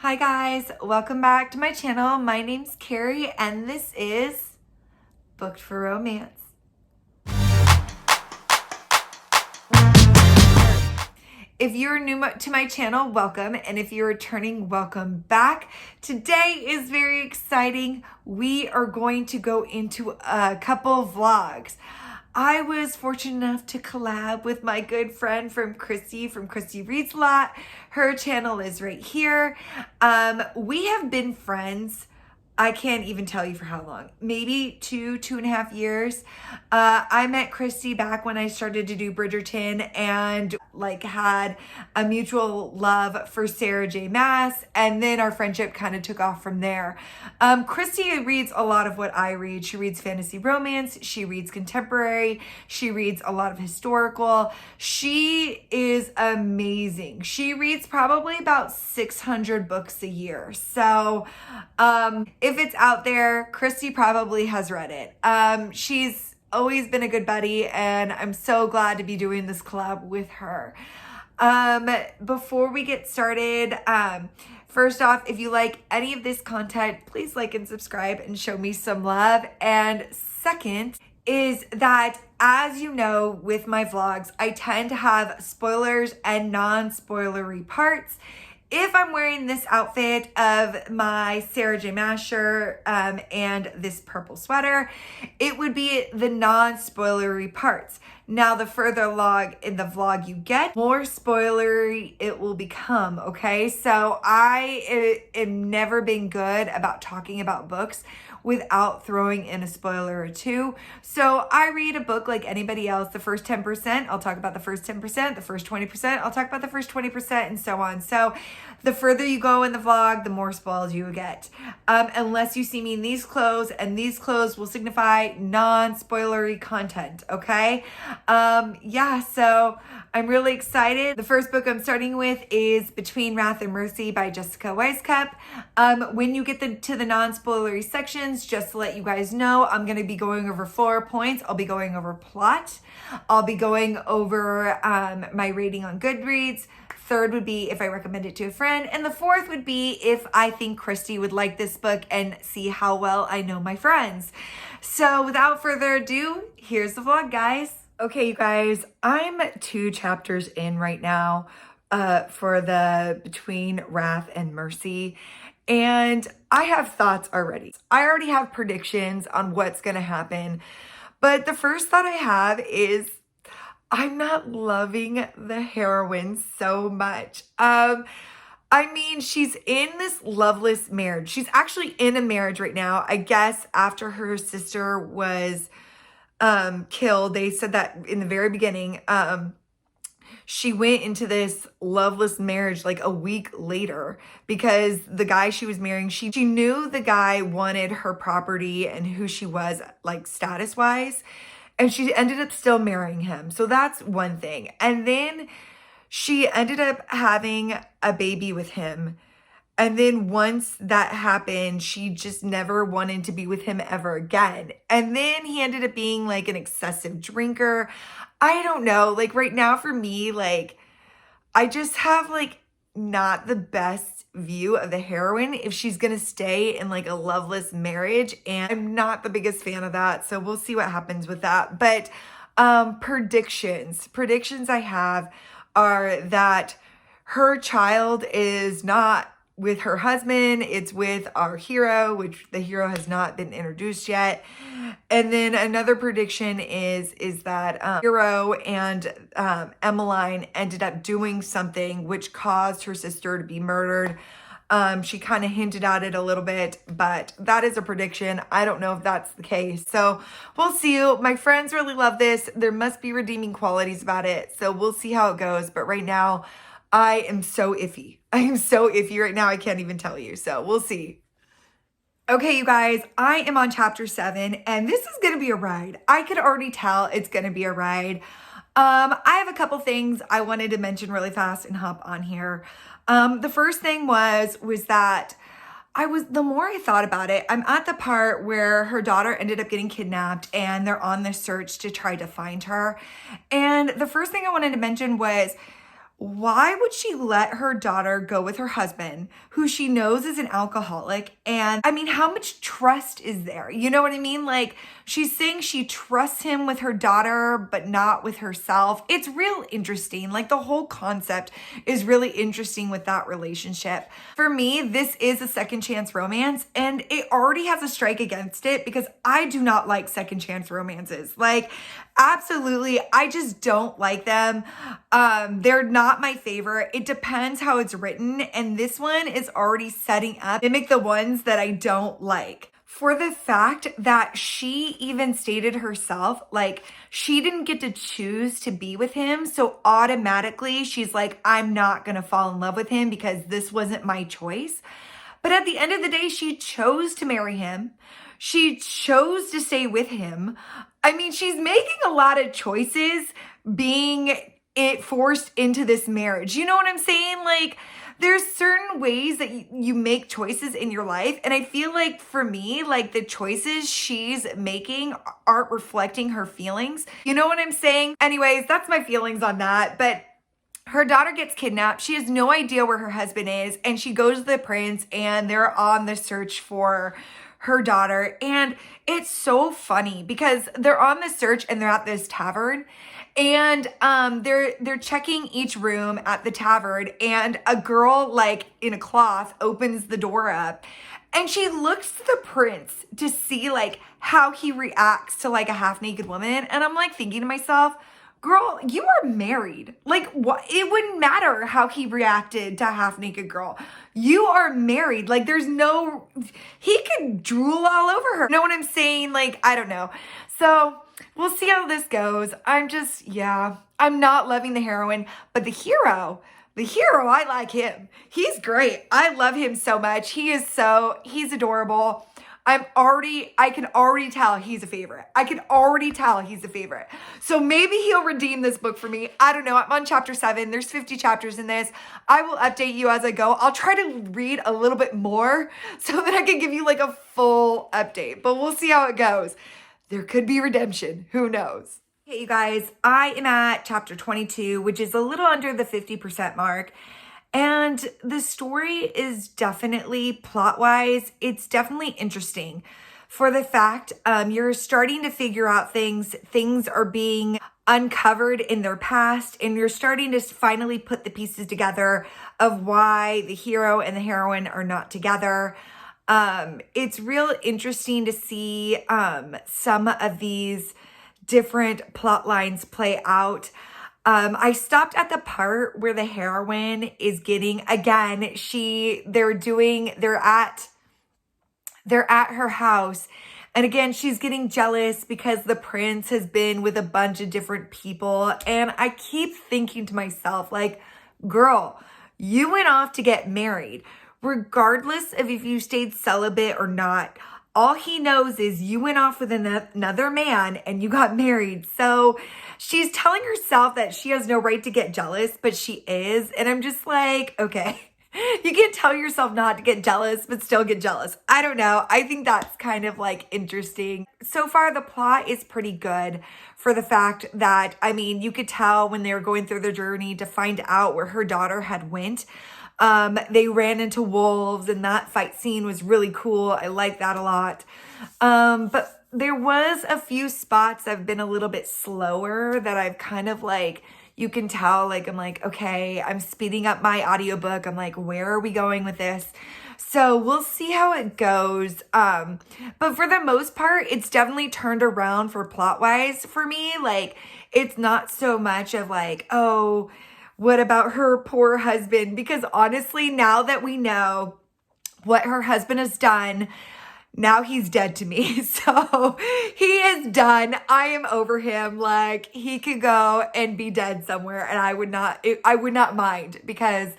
Hi guys, welcome back to my channel. My name's Carrie and this is Booked for Romance. If you're new to my channel, welcome. And if you're returning, welcome back. Today is very exciting. We are going to go into a couple vlogs. I was fortunate enough to collab with my good friend from Christi Reads a Lot. Her channel is right here. We have been friends, I can't even tell you for how long, maybe 2.5 years. I met Christi back when I started to do Bridgerton and had a mutual love for Sarah J. Maas, and then our friendship kind of took off from there. Christi reads a lot of what I read. She reads fantasy romance, she reads contemporary, she reads a lot of historical. She is amazing. She reads probably about 600 books a year. So if it's out there, Christi probably has read it. She's always been a good buddy, and I'm so glad to be doing this collab with her. Before we get started, first off, if you like any of this content, please like and subscribe and show me some love. And second is that, as you know, with my vlogs, I tend to have spoilers and non-spoilery parts. If I'm wearing this outfit of my Sarah J. Maas shirt and this purple sweater, it would be the non-spoilery parts. Now, the further along in the vlog you get, more spoilery it will become, okay? So I am never been good about talking about books without throwing in a spoiler or two. So I read a book like anybody else. The first 10%, I'll talk about the first 10%. The first 20%, I'll talk about the first 20%, and so on. So the further you go in the vlog, the more spoils you get. Unless you see me in these clothes, and these clothes will signify non-spoilery content, okay? Yeah, so I'm really excited. The first book I'm starting with is Between Wrath and Mercy by Jessica Weisskopf. When you get to the non-spoilery sections, just to let you guys know, I'm going to be going over 4 points. I'll be going over plot. I'll be going over my rating on Goodreads. Third would be if I recommend it to a friend. And the fourth would be if I think Christi would like this book and see how well I know my friends. So without further ado, here's the vlog, guys. Okay, you guys, I'm 2 chapters in right now for the Between Wrath and Mercy. And I have thoughts already. I already have predictions on what's going to happen. But the first thought I have is I'm not loving the heroine so much. I mean, she's in this loveless marriage. She's actually in a marriage right now. I guess after her sister was killed, they said that in the very beginning, she went into this loveless marriage like a week later because the guy she was marrying, she knew the guy wanted her property and who she was, like, status wise, and she ended up still marrying him. So that's one thing. And then she ended up having a baby with him. And then once that happened, she just never wanted to be with him ever again. And then he ended up being like an excessive drinker. I don't know. Like right now for me, like I just have like not the best view of the heroine if she's going to stay in like a loveless marriage. And I'm not the biggest fan of that. So we'll see what happens with that. But predictions I have are that her child is not with her husband, it's with our hero, which the hero has not been introduced yet. And then another prediction is that hero and Emmeline ended up doing something which caused her sister to be murdered. She kind of hinted at it a little bit, but that is a prediction. I don't know if that's the case. So we'll see. My friends really love this. There must be redeeming qualities about it. So we'll see how it goes. But right now, I am so iffy. I am so iffy right now. I can't even tell you. So we'll see. Okay, you guys, I am on chapter 7 and this is going to be a ride. I could already tell it's going to be a ride. I have a couple things I wanted to mention really fast and hop on here. The first thing was that the more I thought about it, I'm at the part where her daughter ended up getting kidnapped and they're on this search to try to find her. And the first thing I wanted to mention was why would she let her daughter go with her husband, who she knows is an alcoholic? And I mean, how much trust is there? You know what I mean? Like, she's saying she trusts him with her daughter, but not with herself. It's real interesting. Like, the whole concept is really interesting with that relationship. For me, this is a second chance romance, and it already has a strike against it because I do not like second chance romances. Like, absolutely, I just don't like them. They're not my favorite. It depends how it's written, and this one is already setting up to mimic the ones that I don't like. For the fact that she even stated herself, like, she didn't get to choose to be with him, so automatically she's like, I'm not gonna fall in love with him because this wasn't my choice. But at the end of the day, she chose to marry him. She chose to stay with him. I mean, she's making a lot of choices being forced into this marriage. You know what I'm saying? Like, there's certain ways that you make choices in your life. And I feel like for me, like, the choices she's making aren't reflecting her feelings. You know what I'm saying? Anyways, that's my feelings on that. But her daughter gets kidnapped. She has no idea where her husband is. And she goes to the prince and they're on the search for her daughter. And it's so funny because they're on the search and they're at this tavern. And they're checking each room at the tavern, and a girl, like, in a cloth opens the door up, and she looks to the prince to see, like, how he reacts to, like, a half-naked woman. And I'm, like, thinking to myself, girl, you are married. Like, what? It wouldn't matter how he reacted to a half-naked girl. You are married. Like, he could drool all over her. You know what I'm saying? Like, I don't know. So we'll see how this goes. I'm not loving the heroine, but the hero, I like him. He's great. I love him so much. He's adorable. I can already tell he's a favorite. So maybe he'll redeem this book for me. I don't know. I'm on chapter 7. There's 50 chapters in this. I will update you as I go. I'll try to read a little bit more so that I can give you, like, a full update, but we'll see how it goes. There could be redemption. Who knows? Okay, you guys, I am at chapter 22, which is a little under the 50% mark. And the story is definitely, plot-wise, it's definitely interesting for the fact you're starting to figure out things are being uncovered in their past, and you're starting to finally put the pieces together of why the hero and the heroine are not together. It's real interesting to see some of these different plot lines play out. I stopped at the part where the heroine is getting, again, they're at her house. And again, she's getting jealous because the prince has been with a bunch of different people. And I keep thinking to myself, like, girl, you went off to get married. Regardless of if you stayed celibate or not, all he knows is you went off with another man and you got married. So she's telling herself that she has no right to get jealous, but she is. And I'm just like, okay, you can tell yourself not to get jealous, but still get jealous. I don't know. I think that's kind of, like, interesting. So far, the plot is pretty good for the fact that, I mean, you could tell when they were going through their journey to find out where her daughter had went. They ran into wolves, and that fight scene was really cool. I like that a lot. But there was a few spots that have been a little bit slower that I've kind of, like, you can tell, like, I'm like, okay, I'm speeding up my audiobook. I'm like, where are we going with this? So we'll see how it goes. But for the most part, it's definitely turned around for plot-wise for me. Like, it's not so much of, like, oh, what about her poor husband? Because honestly, now that we know what her husband has done, now he's dead to me. So he is done. I am over him. Like, he could go and be dead somewhere, and I would not mind because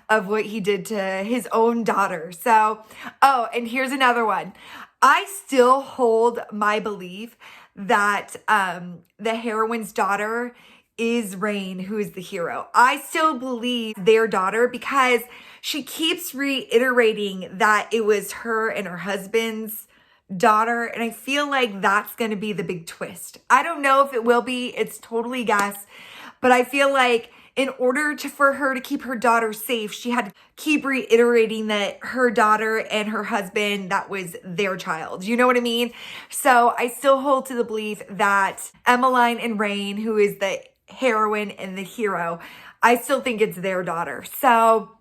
of what he did to his own daughter. So, oh, and here's another one. I still hold my belief that the heroine's daughter is Rain, who is the hero. I still believe their daughter because she keeps reiterating that it was her and her husband's daughter. And I feel like that's going to be the big twist. I don't know if it will be. It's totally guess. But I feel like in order for her to keep her daughter safe, she had to keep reiterating that her daughter and her husband, that was their child. You know what I mean? So I still hold to the belief that Emmeline and Rain, who is the heroine and the hero, I still think it's their daughter. So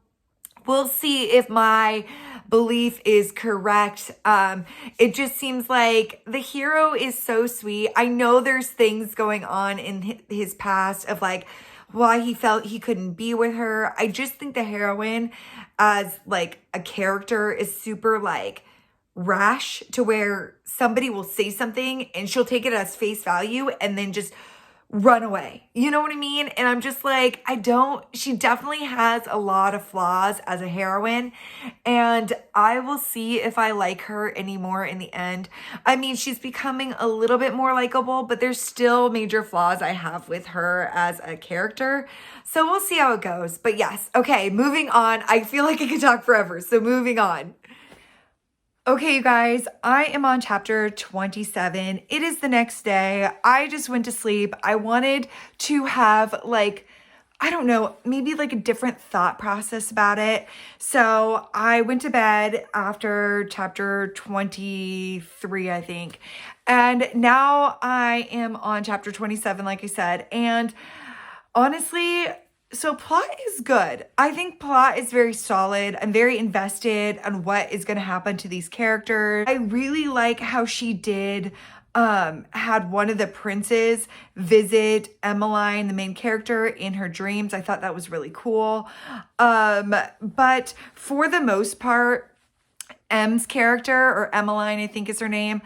we'll see if my belief is correct. It just seems like the hero is so sweet. I know there's things going on in his past of like why he felt he couldn't be with her. I just think the heroine as like a character is super like rash, to where somebody will say something and she'll take it as face value and then just run away. You know what I mean? And I'm just like, she definitely has a lot of flaws as a heroine, and I will see if I like her anymore in the end. I mean, she's becoming a little bit more likable, but there's still major flaws I have with her as a character. So we'll see how it goes. But yes, okay, moving on. I feel like I could talk forever, so moving on. Okay, you guys, I am on chapter 27. It is the next day. I just went to sleep. I wanted to have like, I don't know, maybe like a different thought process about it. So I went to bed after chapter 23, I think. And now I am on chapter 27, like I said. And honestly, so plot is good. I think plot is very solid. I'm very invested on what is going to happen to these characters. I really like how she did had one of the princes visit Emmeline, the main character, in her dreams. I thought that was really cool. But for the most part, M's character, or Emmeline, I think is her name,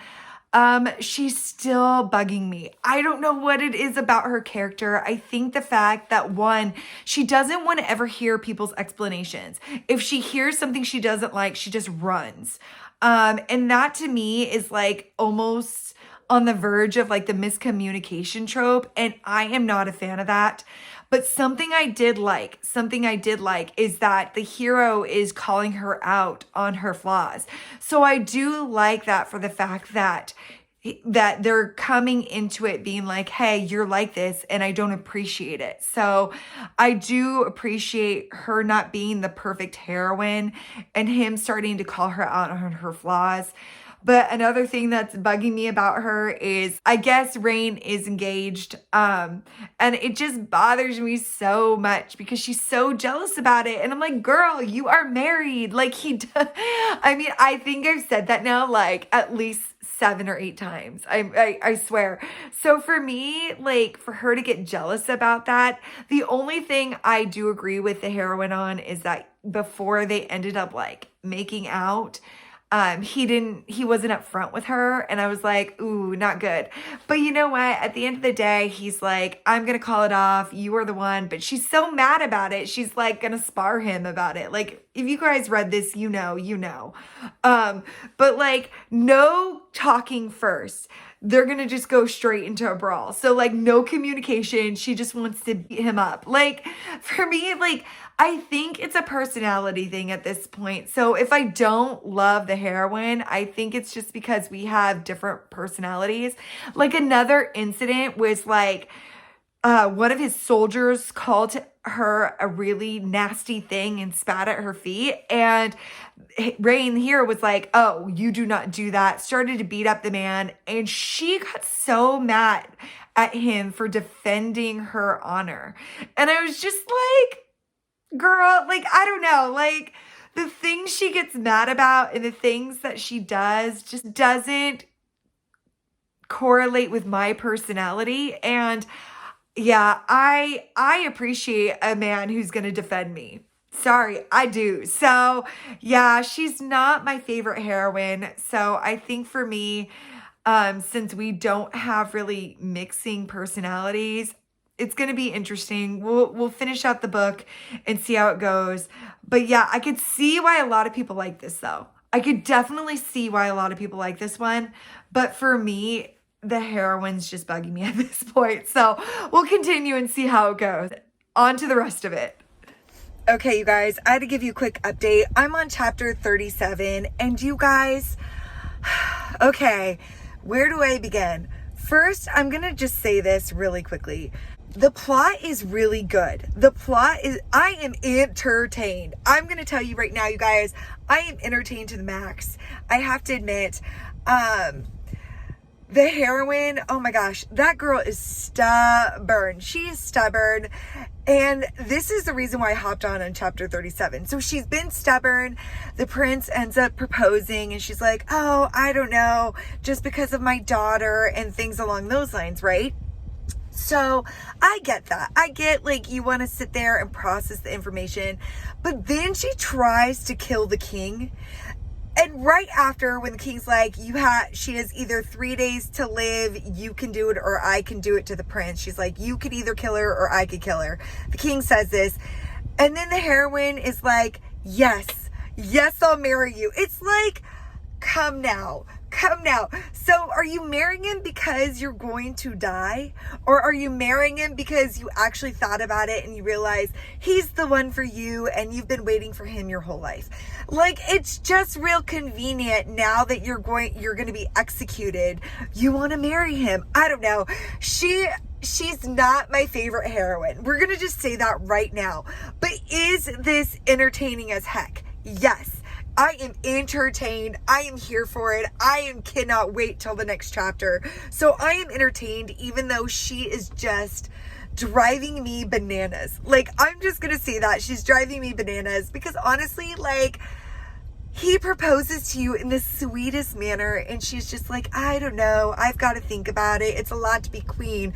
she's still bugging me. I don't know what it is about her character. I think the fact that, one, she doesn't want to ever hear people's explanations. If she hears something she doesn't like, she just runs. And that to me is like almost on the verge of like the miscommunication trope. And I am not a fan of that. But something I did like is that the hero is calling her out on her flaws. So I do like that, for the fact that they're coming into it being like, hey, you're like this and I don't appreciate it. So I do appreciate her not being the perfect heroine and him starting to call her out on her flaws. But another thing that's bugging me about her is, I guess Rain is engaged. And it just bothers me so much because she's so jealous about it. And I'm like, girl, you are married. Like I mean, I think I've said that now like at least 7 or 8 times. I swear. So for me, like for her to get jealous about that, the only thing I do agree with the heroine on is that before they ended up like making out, he wasn't upfront with her, and I was like, ooh, not good. But you know what? At the end of the day, he's like, I'm gonna call it off. You are the one. But she's so mad about it. She's like gonna spar him about it. Like, if you guys read this, you know. But like, no talking first. They're gonna just go straight into a brawl. So like, no communication. She just wants to beat him up. Like, for me, like, I think it's a personality thing at this point. So if I don't love the heroine, I think it's just because we have different personalities. Like, another incident was like, one of his soldiers called her a really nasty thing and spat at her feet. And Rain here was like, oh, you do not do that. Started to beat up the man. And she got so mad at him for defending her honor. And I was just like, girl, like, I don't know, like, the things she gets mad about and the things that she does just doesn't correlate with my personality. And yeah, I appreciate a man who's going to defend me. Sorry, I do. So yeah, she's not my favorite heroine. So I think for me, since we don't have really mixing personalities, it's going to be interesting. We'll finish out the book and see how it goes. But yeah, I could see why a lot of people like this though. I could definitely see why a lot of people like this one. But for me, the heroine's just bugging me at this point. So we'll continue and see how it goes. On to the rest of it. Okay, you guys, I had to give you a quick update. I'm on chapter 37, and you guys, okay, where do I begin? First, I'm going to just say this really quickly. The plot is really good. I am entertained. I'm going to tell you right now, you guys, I am entertained to the max. I have to admit, the heroine, oh my gosh, that girl is stubborn. She is stubborn. And this is the reason why I hopped on chapter 37. So she's been stubborn. The prince ends up proposing and she's like, oh, I don't know, just because of my daughter and things along those lines, right? So I get that. I get like you want to sit there and process the information, but then she tries to kill the king. And right after, when the king's like, she has either 3 days to live, you can do it, or I can do it to the prince. She's like, you could either kill her or I could kill her. The king says this. And then the heroine is like, yes, I'll marry you. It's like, come now. So are you marrying him because you're going to die? Or are you marrying him because you actually thought about it and you realize he's the one for you and you've been waiting for him your whole life? Like, it's just real convenient now that you're going to be executed. You want to marry him. I don't know. She's not my favorite heroine. We're going to just say that right now. But is this entertaining as heck? Yes. I am entertained. I am here for it. Cannot wait till the next chapter. So I am entertained, even though she is just driving me bananas. Like, I'm just going to say that. She's driving me bananas because honestly, like, he proposes to you in the sweetest manner and she's just like, I don't know. I've got to think about it. It's a lot to be queen.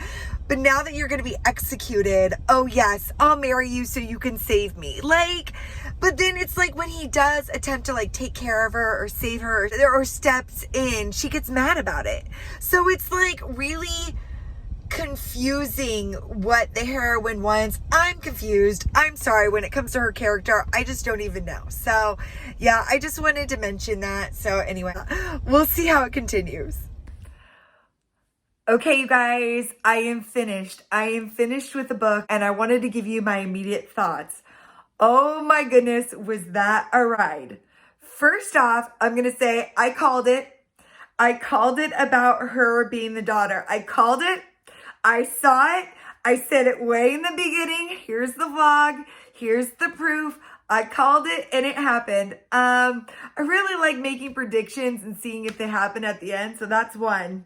But now that you're going to be executed, oh yes, I'll marry you so you can save me. Like, but then it's like when he does attempt to like take care of her or save her or steps in, she gets mad about it. So it's like really confusing what the heroine wants. I'm confused. I'm sorry. When it comes to her character, I just don't even know. So yeah, I just wanted to mention that. So anyway, we'll see how it continues. Okay, you guys, I am finished. I am finished with the book and I wanted to give you my immediate thoughts. Oh my goodness, was that a ride? First off, I'm going to say I called it. I called it about her being the daughter. I called it. I saw it. I said it way in the beginning. Here's the vlog. Here's the proof. I called it and it happened. I really like making predictions and seeing if they happen at the end. So that's one.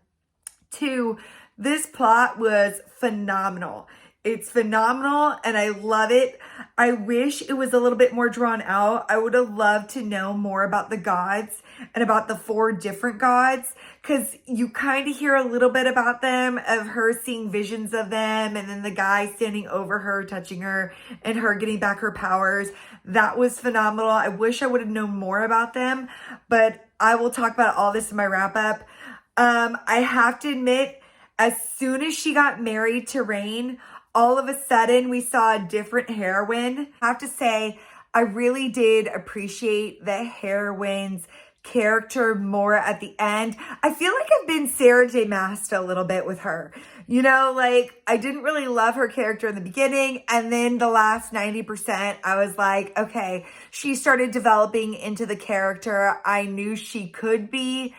Two, this plot was phenomenal. It's phenomenal and I love it. I wish it was a little bit more drawn out. I would have loved to know more about the gods and about the 4 different gods, because you kind of hear a little bit about them, of her seeing visions of them and then the guy standing over her, touching her and her getting back her powers. That was phenomenal. I wish I would have known more about them, but I will talk about all this in my wrap up. I have to admit, as soon as she got married to Rain, all of a sudden we saw a different heroine. I have to say, I really did appreciate the heroine's character more at the end. I feel like I've been Sarah J. Maas a little bit with her. You know, like, I didn't really love her character in the beginning, and then the last 90%, I was like, okay, she started developing into the character I knew she could be.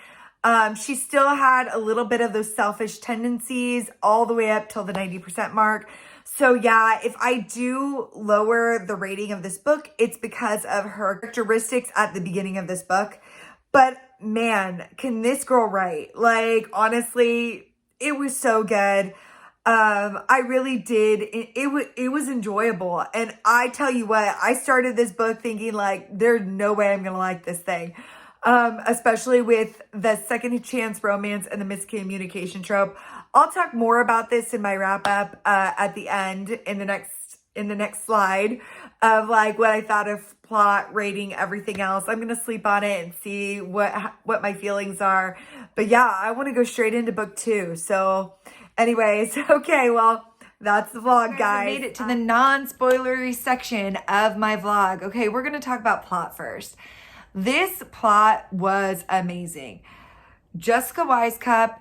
She still had a little bit of those selfish tendencies all the way up till the 90% mark. So yeah, if I do lower the rating of this book, it's because of her characteristics at the beginning of this book. But man, can this girl write? Like, honestly, it was so good. I really did. It was enjoyable. And I tell you what, I started this book thinking like, there's no way I'm going to like this thing. Especially with the second chance romance and the miscommunication trope. I'll talk more about this in my wrap up at the end in the next slide of like what I thought of plot, rating, everything else. I'm gonna sleep on it and see what my feelings are. But yeah, I want to go straight into book 2. So, anyways, okay, well. That's the vlog, guys. I made it to the non-spoilery section of my vlog. Okay, we're gonna talk about plot first. This plot was amazing. Jessica Wisecup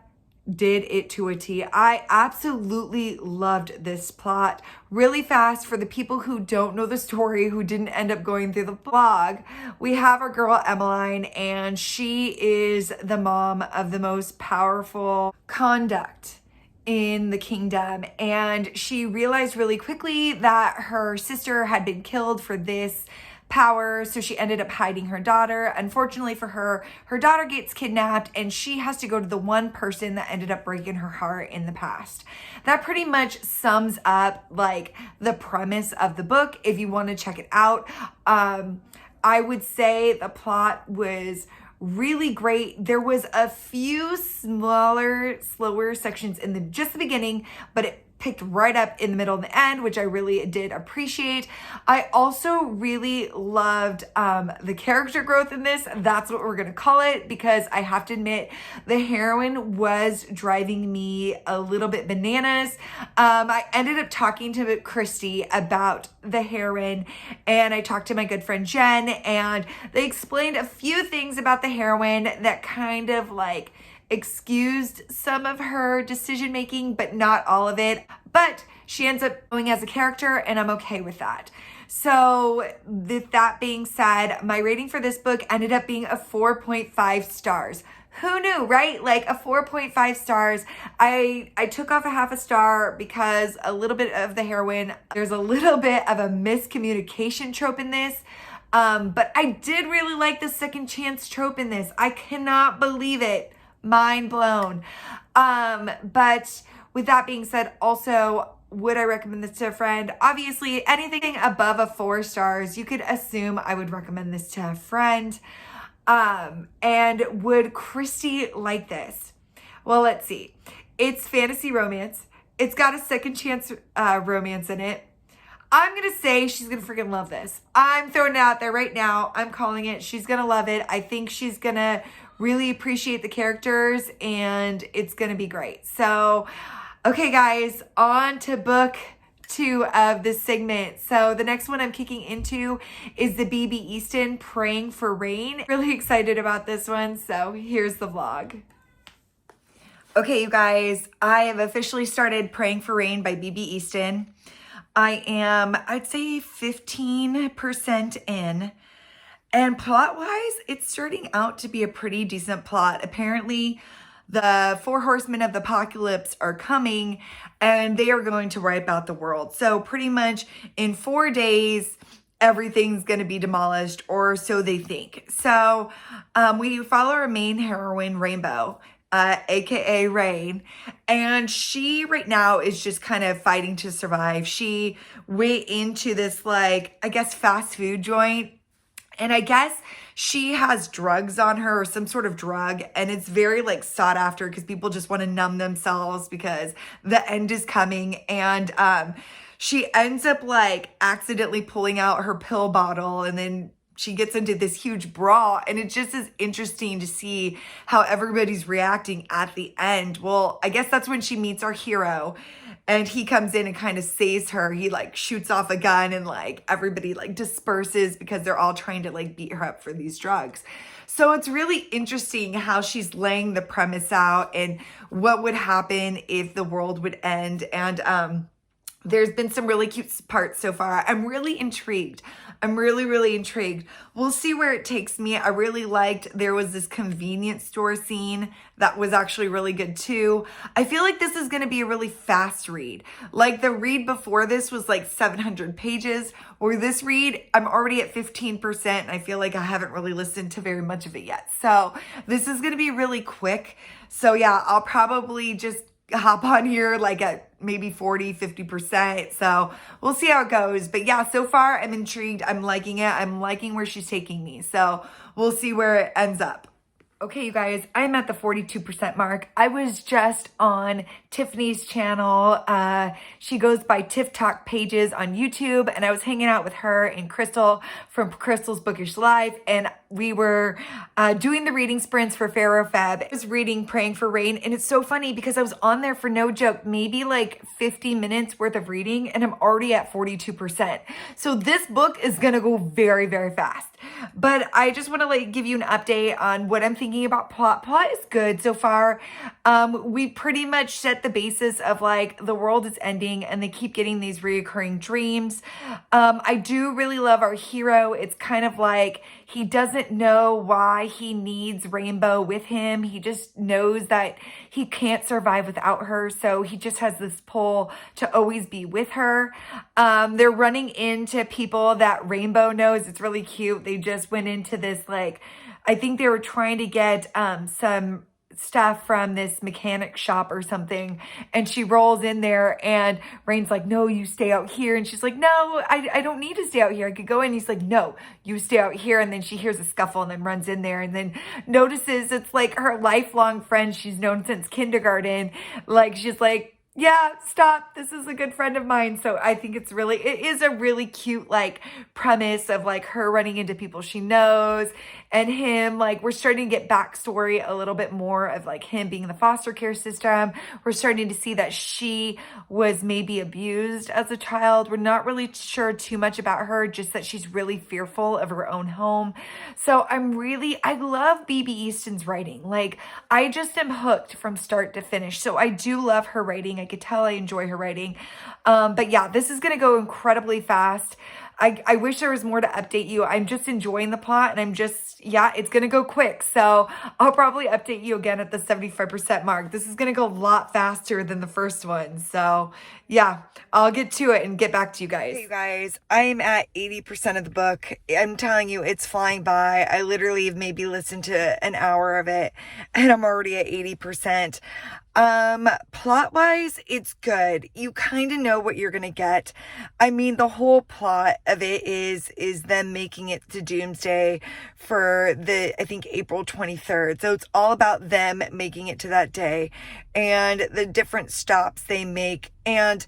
did it to a T. I absolutely loved this plot. Really fast, for the people who don't know the story, who didn't end up going through the vlog, we have our girl Emmeline, and she is the mom of the most powerful conduct in the kingdom, and she realized really quickly that her sister had been killed for this power, so she ended up hiding her daughter. Unfortunately for her, her daughter gets kidnapped and she has to go to the one person that ended up breaking her heart in the past. That pretty much sums up like the premise of the book. If you want to check it out, I would say the plot was really great. There was a few smaller, slower sections in just the beginning, but it picked right up in the middle and the end, which I really did appreciate. I also really loved the character growth in this. That's what we're gonna call it, because I have to admit the heroine was driving me a little bit bananas. I ended up talking to Christi about the heroine, and I talked to my good friend Jen, and they explained a few things about the heroine that kind of like excused some of her decision making, but not all of it. But she ends up going as a character, and I'm okay with that. So with that being said, my rating for this book ended up being a 4.5 stars. Who knew, right? Like a 4.5 stars. I took off a half a star because a little bit of the heroine, there's a little bit of a miscommunication trope in this. But I did really like the second chance trope in this. I cannot believe it. Mind blown. But with that being said, also, would I recommend this to a friend? Obviously, anything above a 4 stars, you could assume I would recommend this to a friend. And would Christi like this? Well, let's see. It's fantasy romance. It's got a second chance romance in it. I'm going to say she's going to freaking love this. I'm throwing it out there right now. I'm calling it. She's going to love it. I think she's going to really appreciate the characters, and it's going to be great. So, okay, guys, on to book 2 of this segment. So the next one I'm kicking into is the B.B. Easton Praying for Rain. Really excited about this one. So here's the vlog. Okay, you guys, I have officially started Praying for Rain by B.B. Easton. I am, I'd say 15% in. And plot-wise, it's starting out to be a pretty decent plot. Apparently, the 4 horsemen of the apocalypse are coming, and they are going to wipe out the world. So pretty much in 4 days, everything's going to be demolished, or so they think. So we follow our main heroine, Rainbow, aka Rain, and she right now is just kind of fighting to survive. She went into this, like, I guess fast food joint, and I guess she has drugs on her, or some sort of drug, and it's very like sought after because people just want to numb themselves because the end is coming. And she ends up like accidentally pulling out her pill bottle, and then she gets into this huge brawl, and it just is interesting to see how everybody's reacting at the end. Well, I guess that's when she meets our hero, and he comes in and kind of saves her. He like shoots off a gun, and like everybody like disperses because they're all trying to like beat her up for these drugs. So it's really interesting how she's laying the premise out and what would happen if the world would end. And there's been some really cute parts so far. I'm really intrigued. I'm really intrigued. We'll see where it takes me. I really liked, there was this convenience store scene that was actually really good too. I feel like this is going to be a really fast read. Like the read before this was like 700 pages, or this read, I'm already at 15%. And I feel like I haven't really listened to very much of it yet. So this is going to be really quick. So yeah, I'll probably just hop on here like at maybe 40-50%. So we'll see how it goes. But yeah, so far I'm intrigued. I'm liking it. I'm liking where she's taking me. So we'll see where it ends up. Okay, you guys, I'm at the 42% mark. I was just on Tiffany's channel. She goes by Tiff Talk Pages on YouTube, and I was hanging out with her and Crystal from Crystal's Bookish Life, and we were doing the reading sprints for Pharaoh Feb. I was reading Praying for Rain, and it's so funny because I was on there for no joke, maybe like 50 minutes worth of reading, and I'm already at 42%. So this book is gonna go very fast. But I just want to like give you an update on what I'm thinking about plot. Plot is good so far. We pretty much set the basis of like the world is ending and they keep getting these reoccurring dreams. I do really love our hero. It's kind of like He doesn't know why he needs Rainbow with him. He just knows that he can't survive without her. So he just has this pull to always be with her. They're running into people that Rainbow knows. It's really cute. They just went into this, like, I think they were trying to get some stuff from this mechanic shop or something, and she rolls in there and Rain's like, no, you stay out here. And she's like, no, I don't need to stay out here, I could go in. He's like, no, you stay out here. And then she hears a scuffle and then runs in there and then notices it's like her lifelong friend she's known since kindergarten. Like, she's like, yeah, stop. This is a good friend of mine. So I think it is a really cute, like, premise of like her running into people she knows and him, like, we're starting to get backstory a little bit more of like him being in the foster care system. We're starting to see that she was maybe abused as a child. We're not really sure too much about her, just that she's really fearful of her own home. So I love BB Easton's writing. Like, I just am hooked from start to finish. So I do love her writing. I could tell I enjoy her writing. But yeah, this is going to go incredibly fast. I wish there was more to update you. I'm just enjoying the plot and it's going to go quick. So I'll probably update you again at the 75% mark. This is going to go a lot faster than the first one. So yeah, I'll get to it and get back to you guys. Hey, you guys, I'm at 80% of the book. I'm telling you, it's flying by. I literally have maybe listened to an hour of it and I'm already at 80%. Plot wise, it's good. You kind of know what you're going to get. I mean, the whole plot of it is them making it to Doomsday for I think April 23rd. So it's all about them making it to that day and the different stops they make. And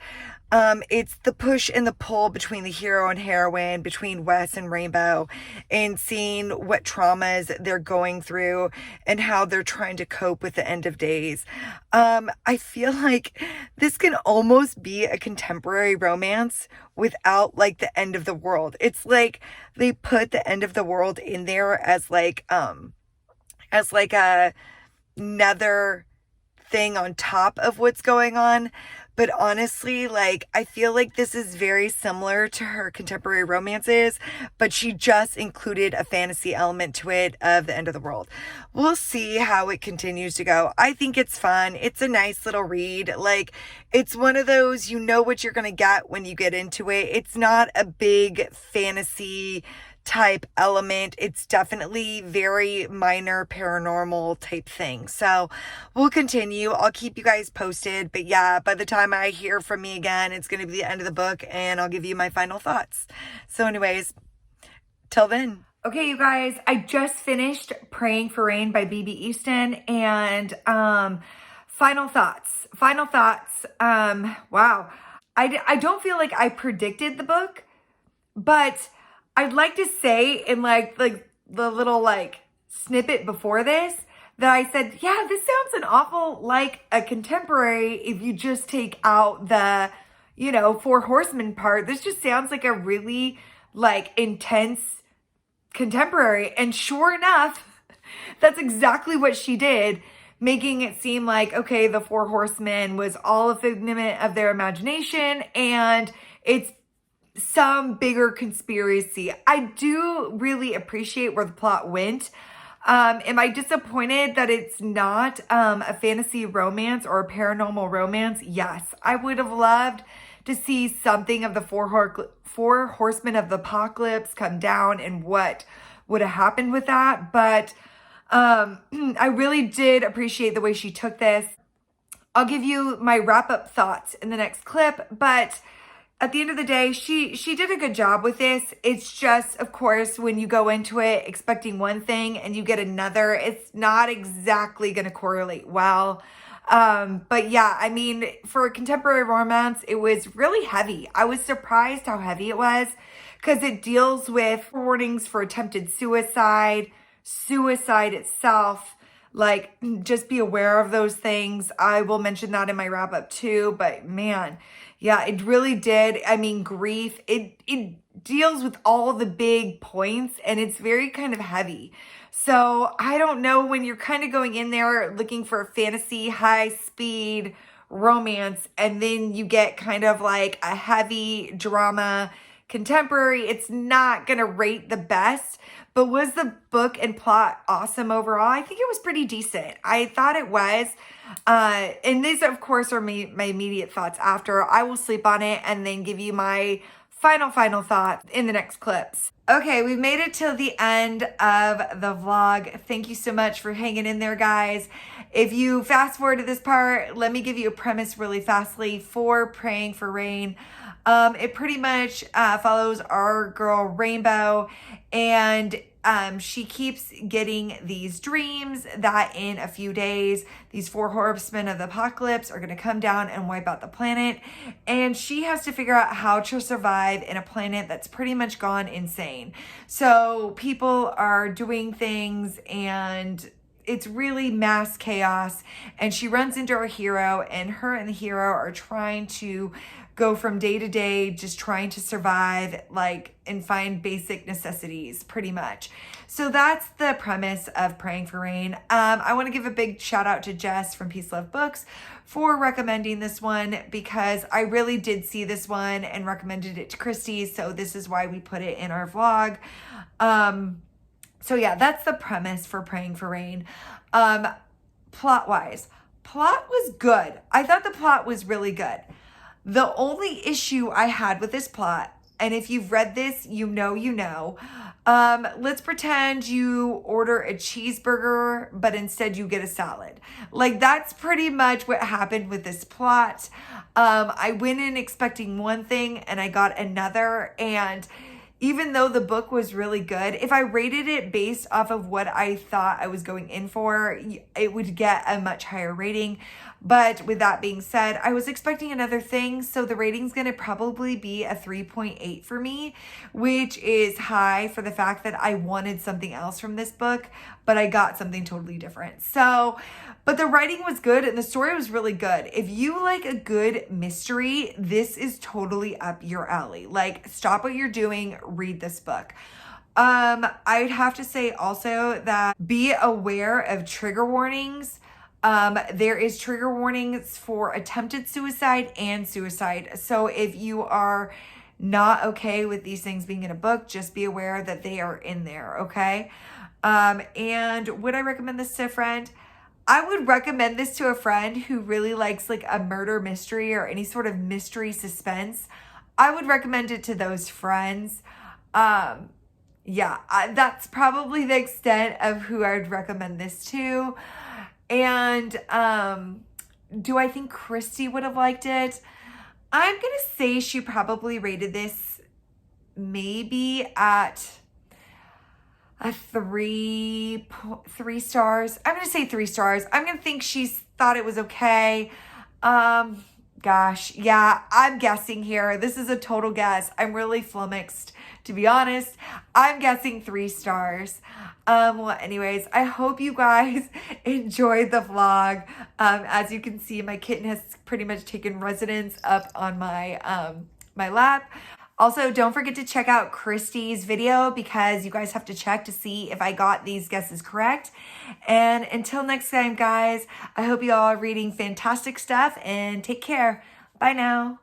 it's the push and the pull between the hero and heroine, between Wes and Rainbow, and seeing what traumas they're going through and how they're trying to cope with the end of days. I feel like this can almost be a contemporary romance without like the end of the world. It's like they put the end of the world in there as like another thing on top of what's going on. But honestly, like, I feel like this is very similar to her contemporary romances, but she just included a fantasy element to it of the end of the world. We'll see how it continues to go. I think it's fun. It's a nice little read. Like, it's one of those, you know what you're going to get when you get into it. It's not a big fantasy type element. It's definitely very minor paranormal type thing. So we'll continue. I'll keep you guys posted. But yeah, by the time I hear from me again, it's going to be the end of the book and I'll give you my final thoughts. So anyways, till then. Okay, you guys, I just finished Praying for Rain by BB Easton and final thoughts. Wow. I don't feel like I predicted the book, but I'd like to say in like the little like snippet before this that I said, yeah, this sounds an awful like a contemporary if you just take out the, Four Horsemen part. This just sounds like a really like intense contemporary. And sure enough, that's exactly what she did, making it seem like, okay, the Four Horsemen was all a figment of their imagination and it's some bigger conspiracy. I do really appreciate where the plot went. Am I disappointed that it's not a fantasy romance or a paranormal romance? Yes. I would have loved to see something of the Four Horsemen of the Apocalypse come down and what would have happened with that. But I really did appreciate the way she took this. I'll give you my wrap-up thoughts in the next clip, but at the end of the day, she did a good job with this. It's just, of course, when you go into it expecting one thing and you get another, it's not exactly going to correlate well. But yeah, I mean, for a contemporary romance, it was really heavy. I was surprised how heavy it was because it deals with warnings for attempted suicide itself. Like, just be aware of those things. I will mention that in my wrap up too, but man, yeah, it really did. I mean, grief, it deals with all the big points and it's very kind of heavy. So I don't know, when you're kind of going in there looking for a fantasy, high speed romance, and then you get kind of like a heavy drama contemporary, it's not going to rate the best. But was the book and plot awesome overall? I think it was pretty decent. I thought it was. And these, of course, are my immediate thoughts after. I will sleep on it and then give you my final thoughts in the next clips. Okay, we've made it till the end of the vlog. Thank you so much for hanging in there, guys. If you fast forward to this part, let me give you a premise really fastly for Praying for Rain. It pretty much follows our girl Rainbow, and she keeps getting these dreams that in a few days, these 4 horsemen of the apocalypse are going to come down and wipe out the planet. And she has to figure out how to survive in a planet that's pretty much gone insane. So people are doing things and it's really mass chaos. And she runs into her hero, and her and the hero are trying to go from day to day, just trying to survive, like, and find basic necessities pretty much. So that's the premise of Praying for Rain. I want to give a big shout out to Jess from Peace Love Books for recommending this one, because I really did see this one and recommended it to Christi. So this is why we put it in our vlog. So yeah, that's the premise for Praying for Rain. Plot wise, plot was good. I thought the plot was really good. The only issue I had with this plot, and if you've read this, you know, let's pretend you order a cheeseburger, but instead you get a salad. Like, that's pretty much what happened with this plot. I went in expecting one thing and I got another, and even though the book was really good, if I rated it based off of what I thought I was going in for, it would get a much higher rating. But with that being said, I was expecting another thing, so the rating's going to probably be a 3.8 for me, which is high for the fact that I wanted something else from this book, but I got something totally different. So, but the writing was good and the story was really good. If you like a good mystery, this is totally up your alley. Like, stop what you're doing, read this book. I'd have to say also that be aware of trigger warnings. There is trigger warnings for attempted suicide and suicide. So if you are not okay with these things being in a book, just be aware that they are in there, okay? And would I recommend this to a friend? I would recommend this to a friend who really likes like a murder mystery or any sort of mystery suspense. I would recommend it to those friends. Yeah, that's probably the extent of who I would recommend this to. And do I think Christi would have liked it? I'm going to say she probably rated this maybe at a 3 stars. I'm going to say 3 stars. I'm going to think she's thought it was okay. Gosh, yeah, I'm guessing here. This is a total guess. I'm really flummoxed, to be honest. I'm guessing 3 stars. Well, anyways, I hope you guys enjoyed the vlog. As you can see, my kitten has pretty much taken residence up on my my lap. Also, don't forget to check out Christi's video, because you guys have to check to see if I got these guesses correct. And until next time, guys, I hope you all are reading fantastic stuff, and take care. Bye now.